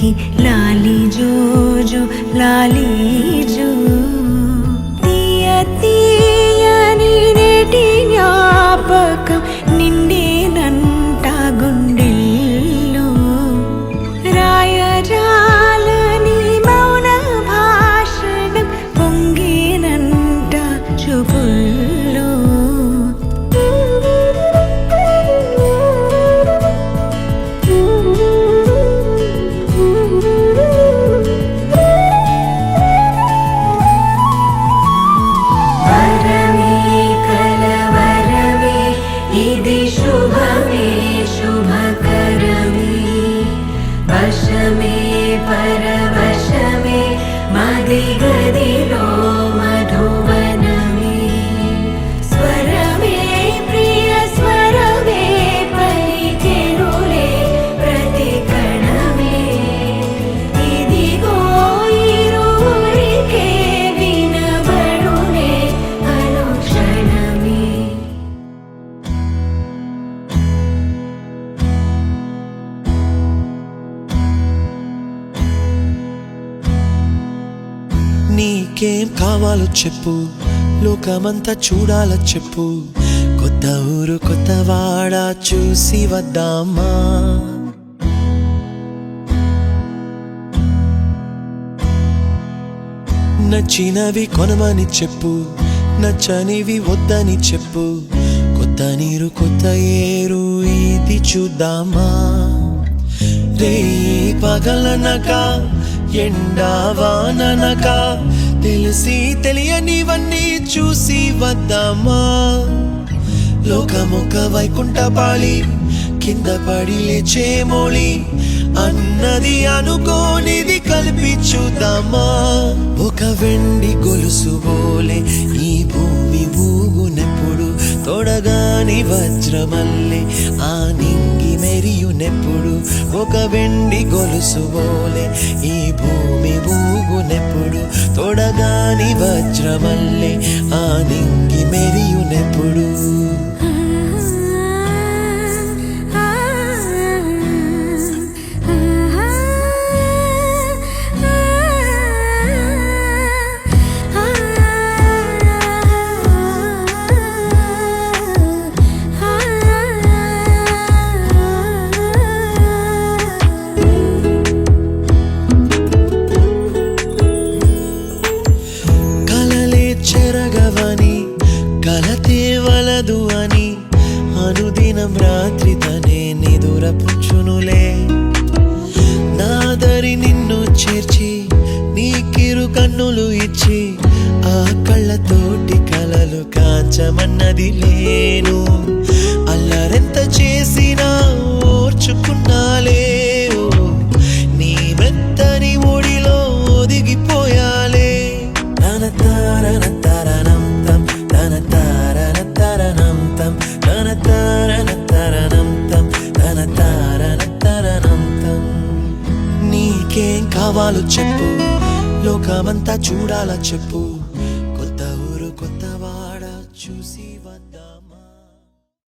की लाली जो जो लाली जो తీయ తీయని నేటి జ్ఞాపకం నిండేనంట గుండెల్లో రాయజాలని మౌన భాషణం పొంగేనంట చూపుల్లో వశమే పరవశమే మదిగదిలో మధువనమే స్వరమే ప్రియ స్వరమే పలికెనులే ప్రతి కణమే ఇదిగో ఇరువురికే వినబడునే అనుక్షణమే నీకేం కావాలో చెప్పు లోకమంతా చూడాల చెప్పు కొత్త ఊరు కొత్త వాడ చూసి వద్దామా నచ్చినవి కొనమని చెప్పు నచ్చనివి వద్దని చెప్పు కొత్త నీరు కొత్త ఏరు ఇది చూద్దామా రే పగలనక ఎండావాననక తెలిసి తెలియనివన్నీ చూసి వద్దామా లోకమొక వైకుంఠపాళి కింద పడి లేచే మోళి అన్నది అనుకోనిది కలిపి చూద్దామా ఒక వెండి గొలుసు బోలే ఈ భూమి ఊగునెప్పుడు తొడగాని వజ్రమల్లె ఆ నింగి మెరియునెప్పుడు ఒక వెండి గొలుసు బోలే ఈ భూమి ఊగునెప్పుడు తొడగాని వజ్రమల్లె ఆ నింగి మెరియునెప్పుడు చెరగవని కలతే వలదు అని అనుదినం రాత్రి తనే నిదురపుచ్చునులే నాదరి నిన్ను చేర్చి నీకిరు కన్నులు ఇచ్చి ఆ కళ్ళతోటి కలలు కాంచమన్నది లేను అల్లరెంత చేసినా ఓర్చుకున్నాలే నీ మెత్తని ఒడిలో ఒదిగిపోయాలే నీకేం కావాలో చెప్పు లోకమంతా చూడాల చెప్పు